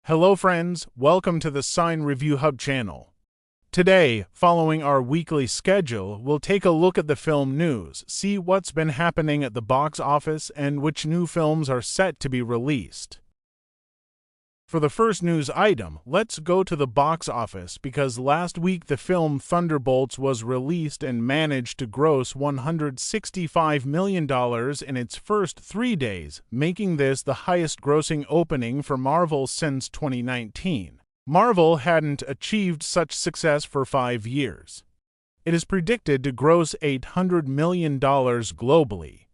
Hello friends, welcome to the Cine Review Hub channel. Today, following our weekly schedule, we'll take a look at the film news, see what's been happening at the box office, and which new films are set to be released. For the first news item, let's go to the box office because last week the film Thunderbolts was released and managed to gross $165 million in its first 3 days, making this the highest-grossing opening for Marvel since 2019. Marvel hadn't achieved such success for 5 years. It is predicted to gross $800 million globally.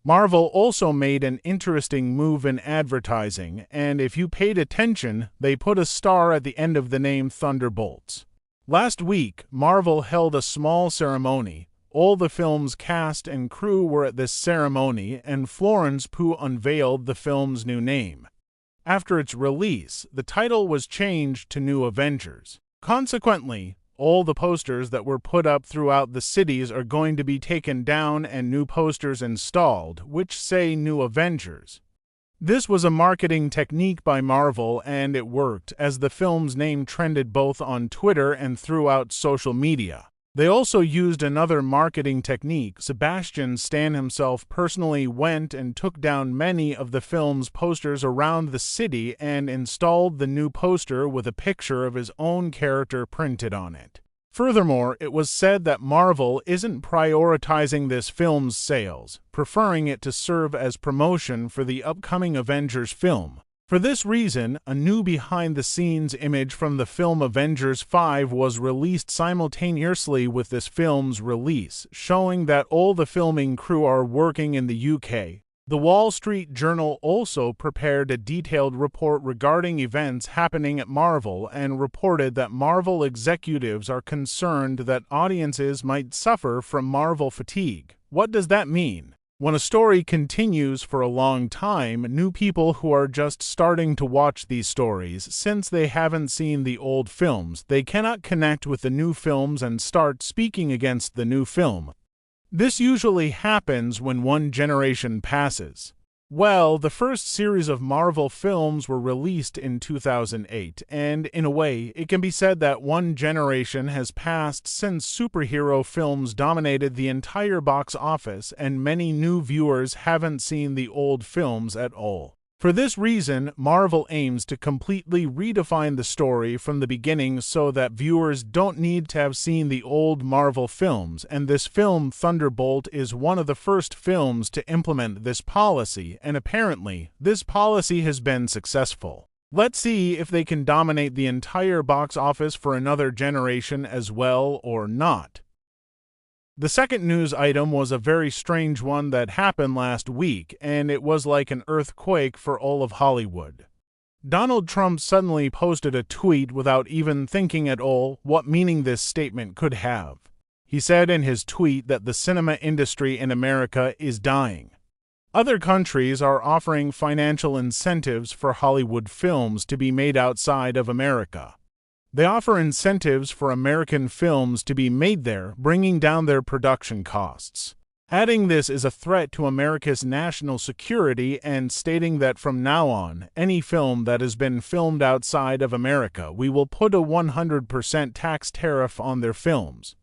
Marvel also made an interesting move in advertising, and if you paid attention, they put a star at the end of the name Thunderbolts. Last week, Marvel held a small ceremony. All the film's cast and crew were at this ceremony, and Florence Pugh unveiled the film's new name. After its release, the title was changed to New Avengers. Consequently, all the posters that were put up throughout the cities are going to be taken down and new posters installed, which say New Avengers. This was a marketing technique by Marvel, and it worked, as the film's name trended both on Twitter and throughout social media. They also used another marketing technique. Sebastian Stan himself personally went and took down many of the film's posters around the city and installed the new poster with a picture of his own character printed on it. Furthermore, it was said that Marvel isn't prioritizing this film's sales, preferring it to serve as promotion for the upcoming Avengers film. For this reason, a new behind-the-scenes image from the film Avengers 5 was released simultaneously with this film's release, showing that all the filming crew are working in the UK. The Wall Street Journal also prepared a detailed report regarding events happening at Marvel and reported that Marvel executives are concerned that audiences might suffer from Marvel fatigue. What does that mean? When a story continues for a long time, new people who are just starting to watch these stories, since they haven't seen the old films, they cannot connect with the new films and start speaking against the new film. This usually happens when one generation passes. Well, the first series of Marvel films were released in 2008, and in a way, it can be said that one generation has passed since superhero films dominated the entire box office and many new viewers haven't seen the old films at all. For this reason, Marvel aims to completely redefine the story from the beginning so that viewers don't need to have seen the old Marvel films, and this film Thunderbolt is one of the first films to implement this policy, and apparently, this policy has been successful. Let's see if they can dominate the entire box office for another generation as well or not. The second news item was a very strange one that happened last week, and it was like an earthquake for all of Hollywood. Donald Trump suddenly posted a tweet without even thinking at all what meaning this statement could have. He said in his tweet that the cinema industry in America is dying. Other countries are offering financial incentives for Hollywood films to be made outside of America. They offer incentives for American films to be made there, bringing down their production costs. Adding this is a threat to America's national security and stating that from now on, any film that has been filmed outside of America, we will put a 100% tax tariff on their films.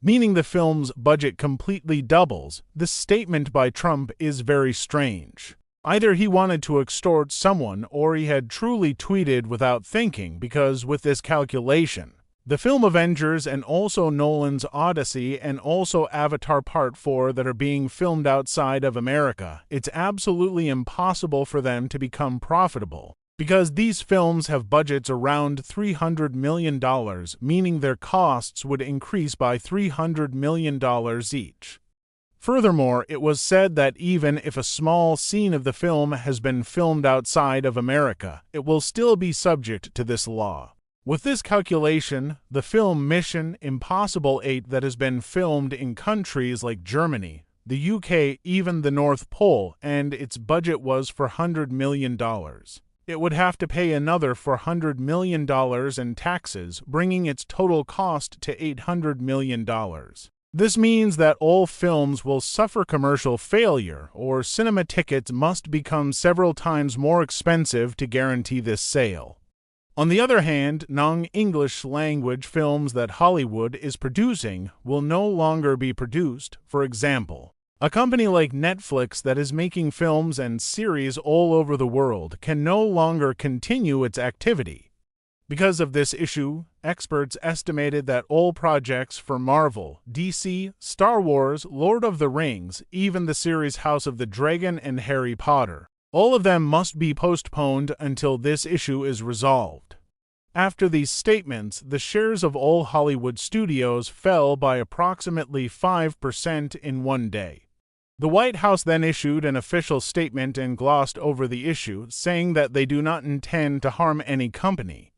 Meaning the film's budget completely doubles. This statement by Trump is very strange. Either he wanted to extort someone or he had truly tweeted without thinking, because with this calculation, the film Avengers and also Nolan's Odyssey and also Avatar Part 4 that are being filmed outside of America, it's absolutely impossible for them to become profitable, because these films have budgets around $300 million, meaning their costs would increase by $300 million each. Furthermore, it was said that even if a small scene of the film has been filmed outside of America, it will still be subject to this law. With this calculation, the film Mission Impossible 8 that has been filmed in countries like Germany, the UK, even the North Pole, and its budget was $400 million. It would have to pay another $400 million in taxes, bringing its total cost to $800 million. This means that all films will suffer commercial failure, or cinema tickets must become several times more expensive to guarantee this sale. On the other hand, non-English language films that Hollywood is producing will no longer be produced. For example, a company like Netflix that is making films and series all over the world can no longer continue its activity. Because of this issue, experts estimated that all projects for Marvel, DC, Star Wars, Lord of the Rings, even the series House of the Dragon and Harry Potter, all of them must be postponed until this issue is resolved. After these statements, the shares of all Hollywood studios fell by approximately 5% in one day. The White House then issued an official statement and glossed over the issue, saying that they do not intend to harm any company.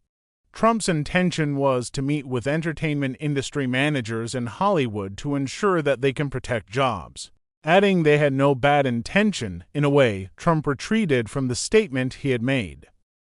Trump's intention was to meet with entertainment industry managers in Hollywood to ensure that they can protect jobs. Adding they had no bad intention, in a way, Trump retreated from the statement he had made.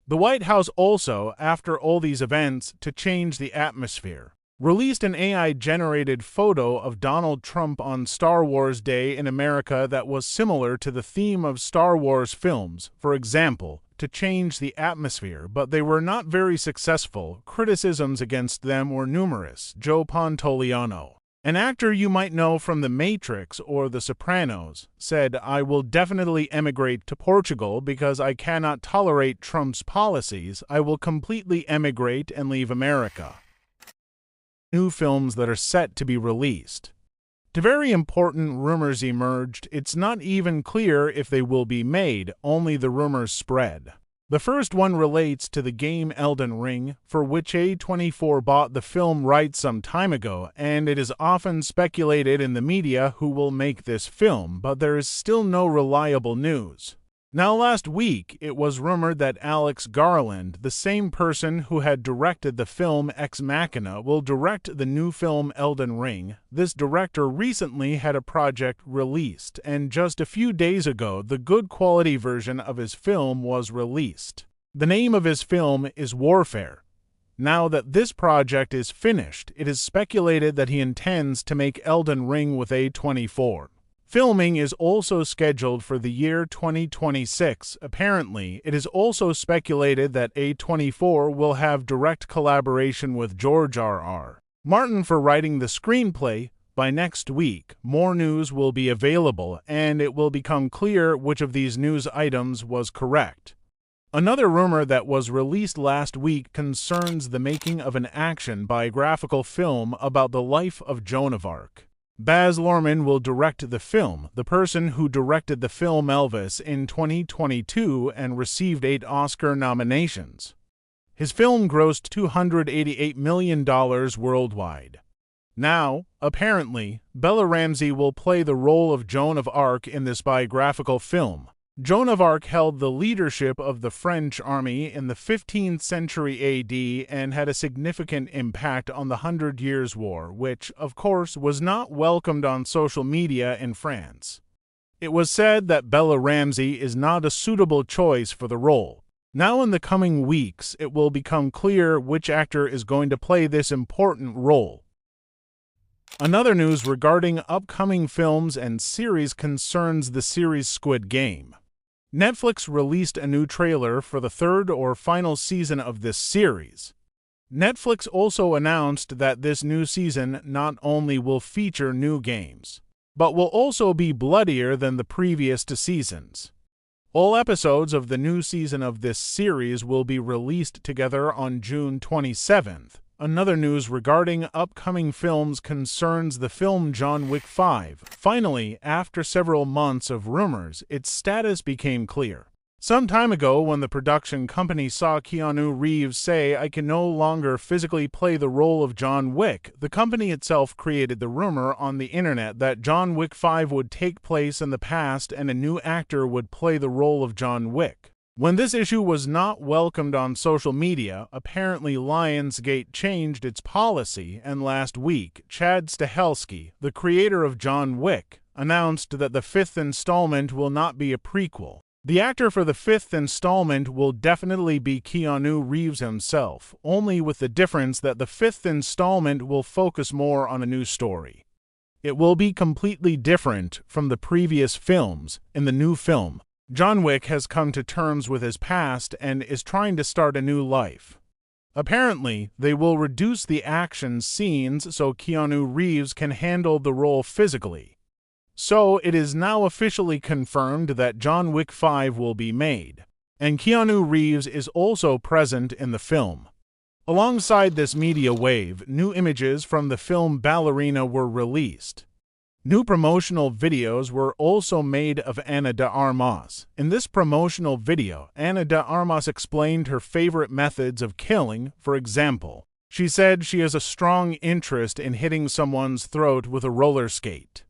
The White House also, after all these events, to change the atmosphere, released an AI-generated photo of Donald Trump on Star Wars Day in America that was similar to the theme of Star Wars films, for example, to change the atmosphere, but they were not very successful. Criticisms against them were numerous. Joe Pantoliano, an actor you might know from The Matrix or The Sopranos, said, "I will definitely emigrate to Portugal because I cannot tolerate Trump's policies. I will completely emigrate and leave America." New films that are set to be released. Two very important rumors emerged. It's not even clear if they will be made, only the rumors spread. The first one relates to the game Elden Ring, for which A24 bought the film rights some time ago, and it is often speculated in the media who will make this film, but there is still no reliable news. Now, last week, it was rumored that Alex Garland, the same person who had directed the film Ex Machina, will direct the new film Elden Ring. This director recently had a project released, and just a few days ago, the good quality version of his film was released. The name of his film is Warfare. Now that this project is finished, it is speculated that he intends to make Elden Ring with A24. Filming is also scheduled for the year 2026. Apparently, it is also speculated that A24 will have direct collaboration with George R.R. Martin for writing the screenplay. By next week, more news will be available, and it will become clear which of these news items was correct. Another rumor that was released last week concerns the making of an action biographical film about the life of Joan of Arc. Baz Luhrmann will direct the film, the person who directed the film Elvis in 2022 and received 8 Oscar nominations. His film grossed $288 million worldwide. Now, apparently, Bella Ramsey will play the role of Joan of Arc in this biographical film. Joan of Arc held the leadership of the French army in the 15th century AD and had a significant impact on the 100 Years' War, which, of course, was not welcomed on social media in France. It was said that Bella Ramsey is not a suitable choice for the role. Now in the coming weeks, it will become clear which actor is going to play this important role. Another news regarding upcoming films and series concerns the series Squid Game. Netflix released a new trailer for the third or final season of this series. Netflix also announced that this new season not only will feature new games, but will also be bloodier than the previous 2 seasons. All episodes of the new season of this series will be released together on June 27th. Another news regarding upcoming films concerns the film John Wick 5. Finally, after several months of rumors, its status became clear. Some time ago, when the production company saw Keanu Reeves say, "I can no longer physically play the role of John Wick," the company itself created the rumor on the internet that John Wick 5 would take place in the past and a new actor would play the role of John Wick. When this issue was not welcomed on social media, apparently Lionsgate changed its policy, and last week, Chad Stahelski, the creator of John Wick, announced that the 5th installment will not be a prequel. The actor for the 5th installment will definitely be Keanu Reeves himself, only with the difference that the 5th installment will focus more on a new story. It will be completely different from the previous films. In the new film, John Wick has come to terms with his past and is trying to start a new life. Apparently, they will reduce the action scenes so Keanu Reeves can handle the role physically. So it is now officially confirmed that John Wick 5 will be made, and Keanu Reeves is also present in the film. Alongside this media wave, new images from the film Ballerina were released. New promotional videos were also made of Ana de Armas. In this promotional video, Ana de Armas explained her favorite methods of killing. For example, she said she has a strong interest in hitting someone's throat with a roller skate.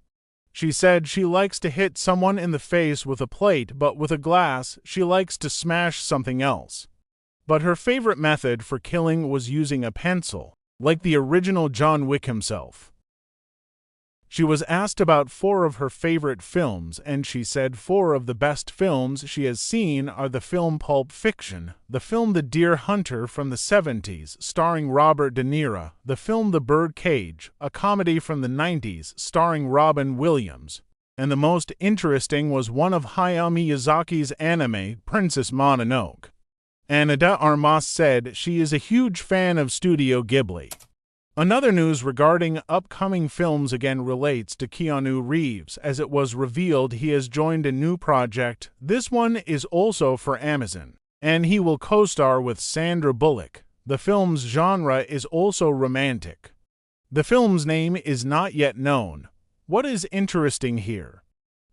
She said she likes to hit someone in the face with a plate, but with a glass, she likes to smash something else. But her favorite method for killing was using a pencil, like the original John Wick himself. She was asked about 4 of her favorite films, and she said 4 of the best films she has seen are the film Pulp Fiction, the film The Deer Hunter from the 70s starring Robert De Niro, the film The Birdcage, a comedy from the 90s starring Robin Williams, and the most interesting was one of Hayao Miyazaki's anime, Princess Mononoke. Ana de Armas said she is a huge fan of Studio Ghibli. Another news regarding upcoming films again relates to Keanu Reeves, as it was revealed he has joined a new project. This one is also for Amazon, and he will co-star with Sandra Bullock. The film's genre is also romantic. The film's name is not yet known. What is interesting here?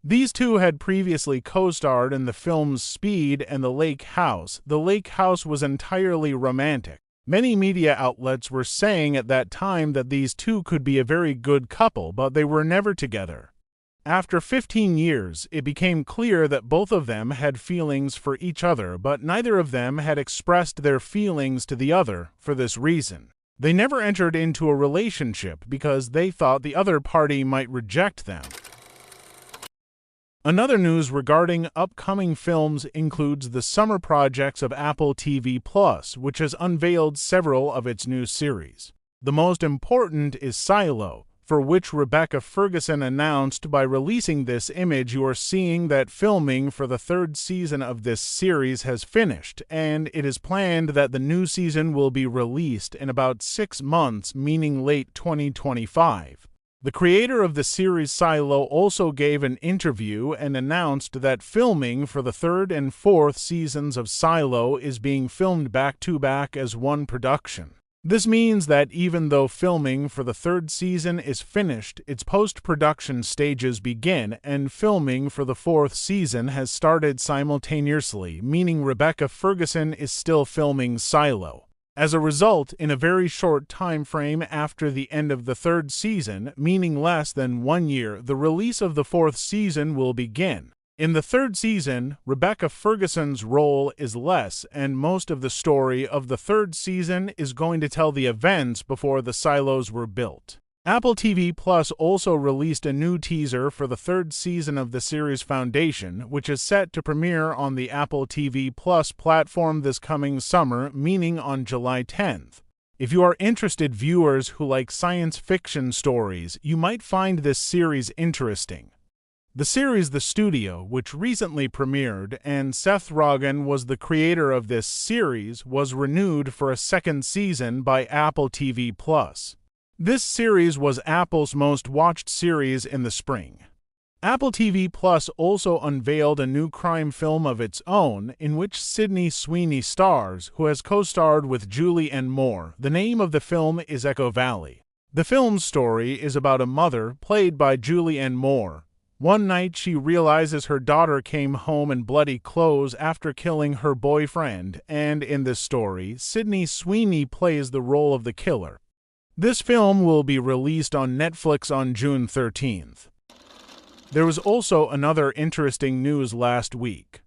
These two had previously co-starred in the films Speed and The Lake House. The Lake House was entirely romantic. Many media outlets were saying at that time that these two could be a very good couple, but they were never together. After 15 years, it became clear that both of them had feelings for each other, but neither of them had expressed their feelings to the other for this reason. They never entered into a relationship because they thought the other party might reject them. Another news regarding upcoming films includes the summer projects of Apple TV+, which has unveiled several of its new series. The most important is Silo, for which Rebecca Ferguson announced by releasing this image you are seeing that filming for the 3rd season of this series has finished, and it is planned that the new season will be released in about 6 months, meaning late 2025. The creator of the series Silo also gave an interview and announced that filming for the 3rd and 4th seasons of Silo is being filmed back-to-back as one production. This means that even though filming for the 3rd season is finished, its post-production stages begin, and filming for the 4th season has started simultaneously, meaning Rebecca Ferguson is still filming Silo. As a result, in a very short time frame after the end of the 3rd season, meaning less than 1 year, the release of the 4th season will begin. In the 3rd season, Rebecca Ferguson's role is less, and most of the story of the 3rd season is going to tell the events before the silos were built. Apple TV Plus also released a new teaser for the 3rd season of the series Foundation, which is set to premiere on the Apple TV Plus platform this coming summer, meaning on July 10th. If you are interested viewers who like science fiction stories, you might find this series interesting. The series The Studio, which recently premiered, and Seth Rogen was the creator of this series, was renewed for a 2nd season by Apple TV Plus. This series was Apple's most watched series in the spring. Apple TV Plus also unveiled a new crime film of its own, in which Sydney Sweeney stars, who has co-starred with Julianne Moore. The name of the film is Echo Valley. The film's story is about a mother, played by Julianne Moore. One night she realizes her daughter came home in bloody clothes after killing her boyfriend, and in this story, Sydney Sweeney plays the role of the killer. This film will be released on Netflix on June 13th. There was also another interesting news last week.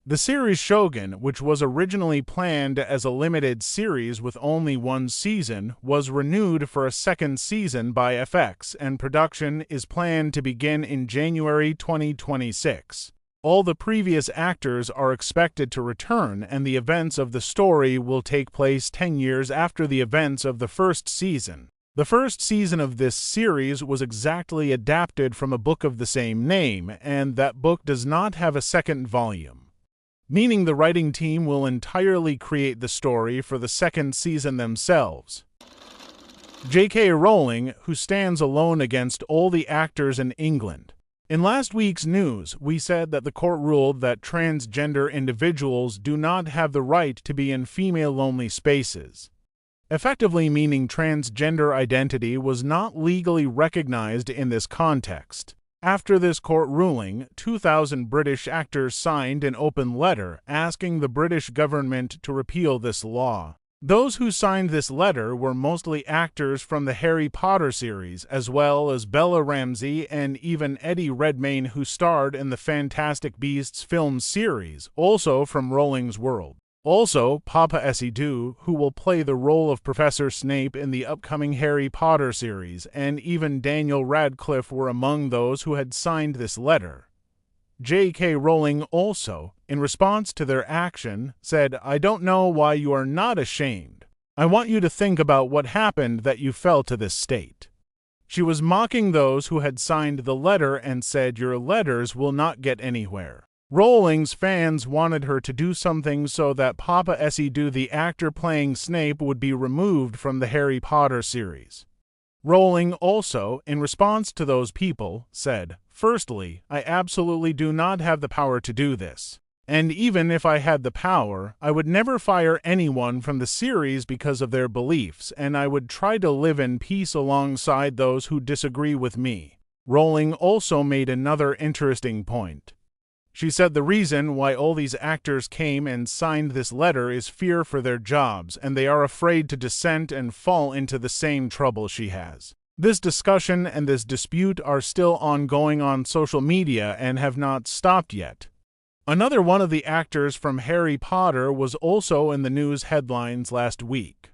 The series Shogun, which was originally planned as a limited series with only 1 season, was renewed for a 2nd season by FX, and production is planned to begin in January 2026. All the previous actors are expected to return, and the events of the story will take place 10 years after the events of the 1st season. The 1st season of this series was exactly adapted from a book of the same name, and that book does not have a 2nd volume. meaning the writing team will entirely create the story for the second season themselves. J.K. Rowling, who stands alone against all the actors in England. In last week's news, we said that the court ruled that transgender individuals do not have the right to be in female-only spaces, effectively meaning transgender identity was not legally recognized in this context. After this court ruling, 2,000 British actors signed an open letter asking the British government to repeal this law. Those who signed this letter were mostly actors from the Harry Potter series, as well as Bella Ramsey and even Eddie Redmayne, who starred in the Fantastic Beasts film series, also from Rowling's world. Also, Papa Essidou, who will play the role of Professor Snape in the upcoming Harry Potter series, and even Daniel Radcliffe were among those who had signed this letter. J.K. Rowling also, in response to their action, said, "I don't know why you are not ashamed. I want you to think about what happened that you fell to this state." She was mocking those who had signed the letter and said, "Your letters will not get anywhere." Rowling's fans wanted her to do something so that Papa Essidou, the actor playing Snape, would be removed from the Harry Potter series. Rowling also, in response to those people, said, "Firstly, I absolutely do not have the power to do this. And even if I had the power, I would never fire anyone from the series because of their beliefs, and I would try to live in peace alongside those who disagree with me." Rowling also made another interesting point. She said the reason why all these actors came and signed this letter is fear for their jobs, and they are afraid to dissent and fall into the same trouble she has. This discussion and this dispute are still ongoing on social media and have not stopped yet. Another one of the actors from Harry Potter was also in the news headlines last week.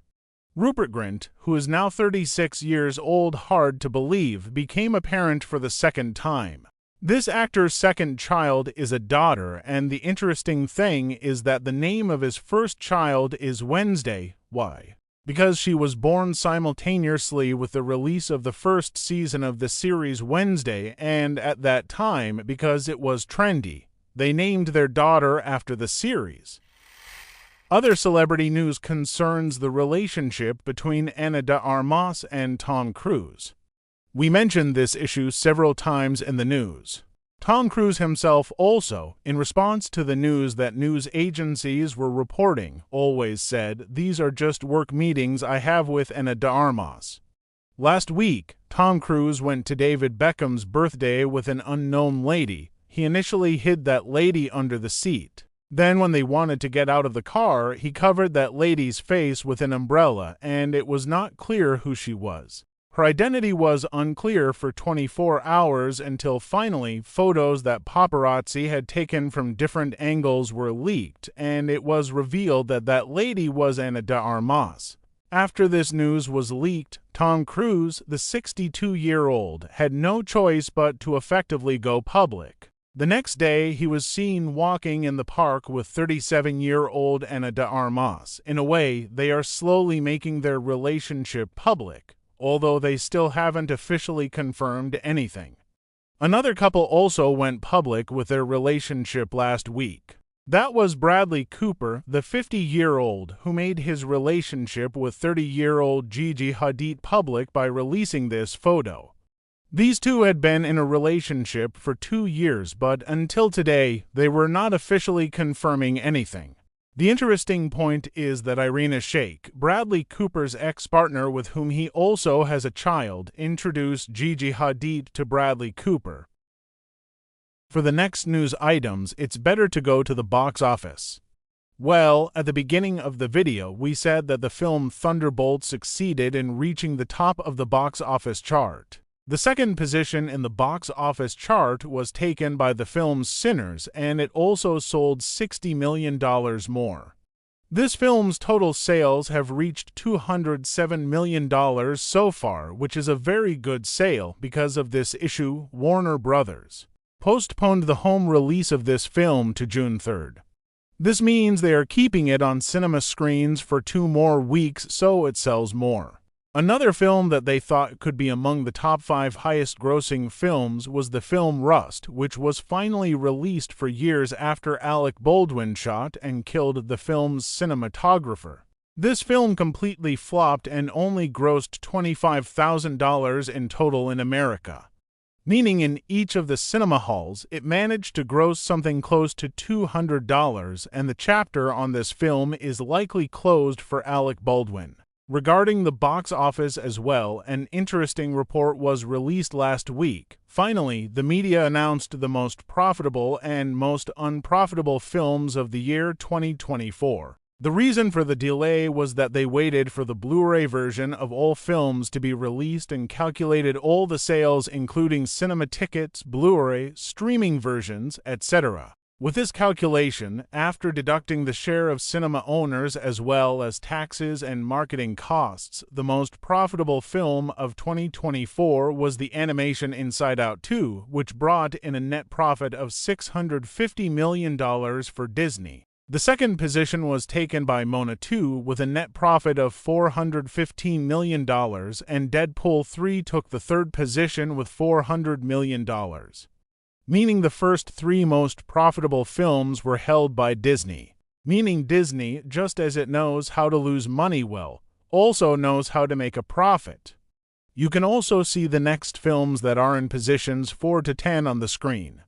Rupert Grint, who is now 36 years old, hard to believe, became a parent for the second time. This actor's second child is a daughter, and the interesting thing is that the name of his first child is Wednesday. Why? Because she was born simultaneously with the release of the first season of the series Wednesday, and at that time, because it was trendy, they named their daughter after the series. Other celebrity news concerns the relationship between Ana de Armas and Tom Cruise. We mentioned this issue several times in the news. Tom Cruise himself also, in response to the news that news agencies were reporting, always said, "These are just work meetings I have with Ana de Armas." Last week, Tom Cruise went to David Beckham's birthday with an unknown lady. He initially hid that lady under the seat. Then when they wanted to get out of the car, he covered that lady's face with an umbrella, and it was not clear who she was. Her identity was unclear for 24 hours until finally photos that paparazzi had taken from different angles were leaked, and it was revealed that that lady was Ana de Armas. After this news was leaked, Tom Cruise, the 62-year-old, had no choice but to effectively go public. The next day, he was seen walking in the park with 37-year-old Ana de Armas. In a way, they are slowly making their relationship public, although they still haven't officially confirmed anything. Another couple also went public with their relationship last week. That was Bradley Cooper, the 50-year-old, who made his relationship with 30-year-old Gigi Hadid public by releasing this photo. These two had been in a relationship for 2 years, but until today, they were not officially confirming anything. The interesting point is that Irina Shayk, Bradley Cooper's ex-partner with whom he also has a child, introduced Gigi Hadid to Bradley Cooper. For the next news items, it's better to go to the box office. Well, at the beginning of the video, we said that the film Thunderbolts succeeded in reaching the top of the box office chart. The second position in the box office chart was taken by the film Sinners, and it also sold $60 million more. This film's total sales have reached $207 million so far, which is a very good sale. Because of this issue, Warner Bros. Postponed the home release of this film to June 3rd. This means they are keeping it on cinema screens for 2 more weeks so it sells more. Another film that they thought could be among the top 5 highest-grossing films was the film Rust, which was finally released for years after Alec Baldwin shot and killed the film's cinematographer. This film completely flopped and only grossed $25,000 in total in America, meaning in each of the cinema halls it managed to gross something close to $200, and the chapter on this film is likely closed for Alec Baldwin. Regarding the box office as well, an interesting report was released last week. Finally, the media announced the most profitable and most unprofitable films of the year 2024. The reason for the delay was that they waited for the Blu-ray version of all films to be released and calculated all the sales, including cinema tickets, Blu-ray, streaming versions, etc. With this calculation, after deducting the share of cinema owners as well as taxes and marketing costs, the most profitable film of 2024 was the animation Inside Out 2, which brought in a net profit of $650 million for Disney. The second position was taken by Moana 2 with a net profit of $415 million, and Deadpool 3 took the third position with $400 million. Meaning the first 3 most profitable films were held by Disney. Meaning Disney, just as it knows how to lose money well, also knows how to make a profit. You can also see the next films that are in positions 4 to 10 on the screen.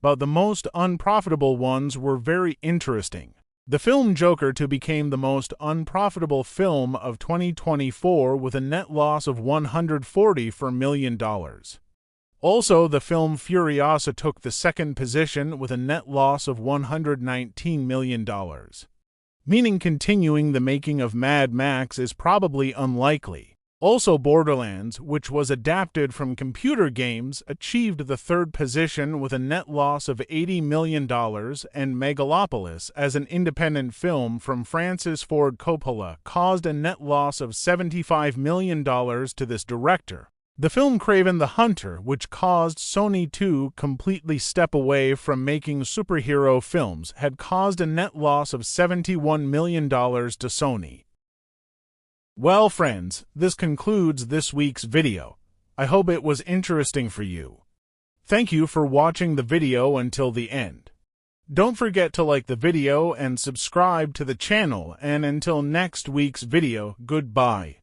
But the most unprofitable ones were very interesting. The film Joker 2 became the most unprofitable film of 2024 with a net loss of $144 million. Also, the film Furiosa took the second position with a net loss of $119 million. Meaning continuing the making of Mad Max is probably unlikely. Also, Borderlands, which was adapted from computer games, achieved the third position with a net loss of $80 million, and Megalopolis, as an independent film from Francis Ford Coppola, caused a net loss of $75 million to this director. The film Kraven the Hunter, which caused Sony to completely step away from making superhero films, had caused a net loss of $71 million to Sony. Well, friends, this concludes this week's video. I hope it was interesting for you. Thank you for watching the video until the end. Don't forget to like the video and subscribe to the channel, and until next week's video, goodbye.